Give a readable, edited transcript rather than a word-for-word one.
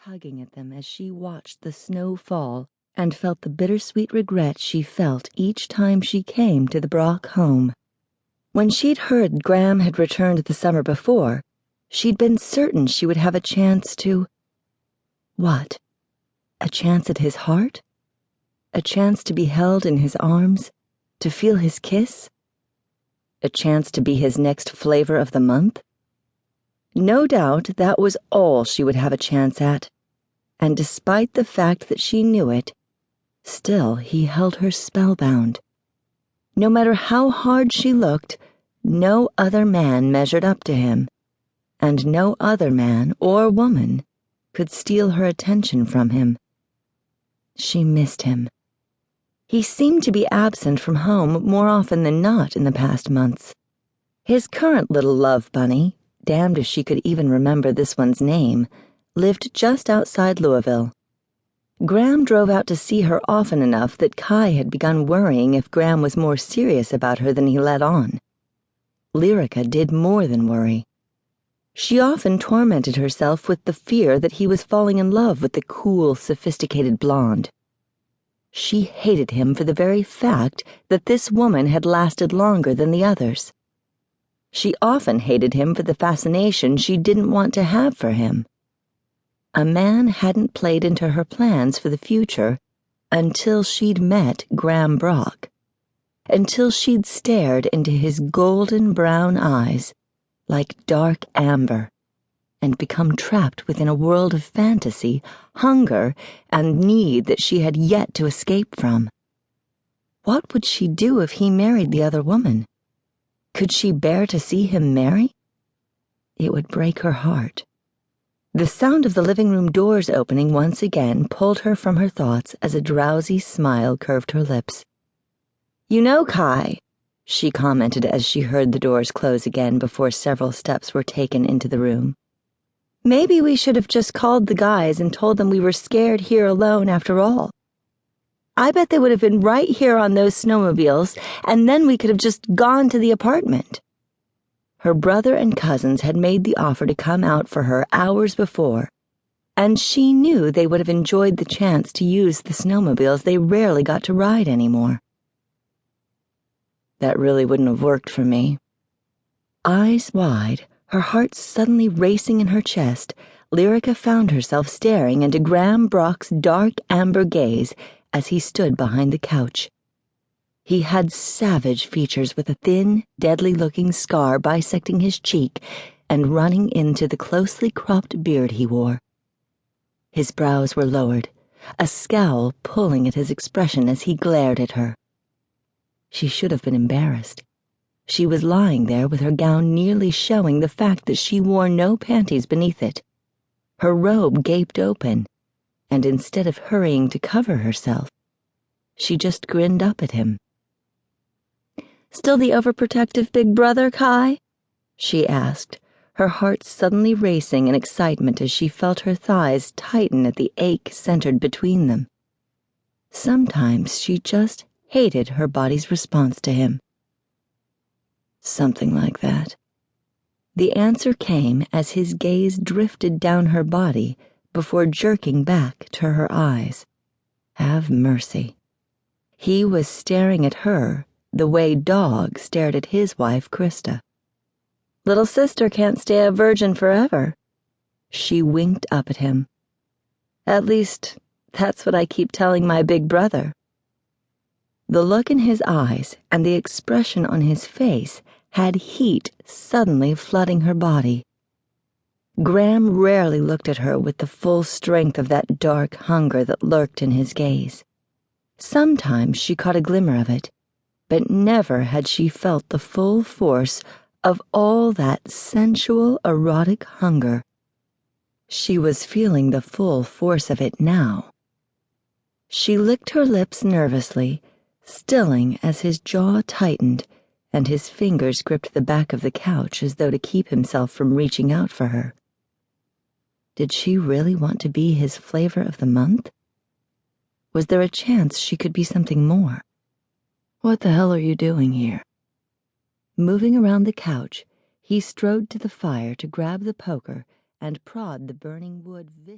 tugging at them as she watched the snow fall and felt the bittersweet regret she felt each time she came to the Brock home. When she'd heard Graham had returned the summer before, she'd been certain she would have a chance to... What? A chance at his heart? A chance to be held in his arms? To feel his kiss? A chance to be his next flavor of the month? No doubt that was all she would have a chance at, and despite the fact that she knew it, still he held her spellbound. No matter how hard she looked, no other man measured up to him, and no other man or woman could steal her attention from him. She missed him. He seemed to be absent from home more often than not in the past months. His current little love bunny, damned if she could even remember this one's name, lived just outside Louisville. Graham drove out to see her often enough that Kai had begun worrying if Graham was more serious about her than he let on. Lyrica did more than worry. She often tormented herself with the fear that he was falling in love with the cool, sophisticated blonde. She hated him for the very fact that this woman had lasted longer than the others. She often hated him for the fascination she didn't want to have for him. A man hadn't played into her plans for the future until she'd met Graham Brock, until she'd stared into his golden brown eyes like dark amber and become trapped within a world of fantasy, hunger, and need that she had yet to escape from. What would she do if he married the other woman? Could she bear to see him marry? It would break her heart. The sound of the living room doors opening once again pulled her from her thoughts as a drowsy smile curved her lips. "You know, Kai," she commented as she heard the doors close again before several steps were taken into the room. "Maybe we should have just called the guys and told them we were scared here alone after all. I bet they would have been right here on those snowmobiles, and then we could have just gone to the apartment." Her brother and cousins had made the offer to come out for her hours before, and she knew they would have enjoyed the chance to use the snowmobiles they rarely got to ride anymore. That really wouldn't have worked for me. Eyes wide, her heart suddenly racing in her chest, Lyrica found herself staring into Graham Brock's dark amber gaze as he stood behind the couch. He had savage features with a thin, deadly-looking scar bisecting his cheek and running into the closely cropped beard he wore. His brows were lowered, a scowl pulling at his expression as he glared at her. She should have been embarrassed. She was lying there with her gown nearly showing the fact that she wore no panties beneath it. Her robe gaped open, and instead of hurrying to cover herself, she just grinned up at him. "Still the overprotective big brother, Kai?" she asked, her heart suddenly racing in excitement as she felt her thighs tighten at the ache centered between them. Sometimes she just hated her body's response to him. "Something like that." The answer came as his gaze drifted down her body before jerking back to her eyes. Have mercy. He was staring at her the way Dawg stared at his wife, Krista. "Little sister can't stay a virgin forever." She winked up at him. "At least, that's what I keep telling my big brother." The look in his eyes and the expression on his face had heat suddenly flooding her body. Graham rarely looked at her with the full strength of that dark hunger that lurked in his gaze. Sometimes she caught a glimmer of it, but never had she felt the full force of all that sensual, erotic hunger. She was feeling the full force of it now. She licked her lips nervously, stilling as his jaw tightened and his fingers gripped the back of the couch as though to keep himself from reaching out for her. Did she really want to be his flavor of the month? Was there a chance she could be something more? "What the hell are you doing here?" Moving around the couch, he strode to the fire to grab the poker and prod the burning wood viciously.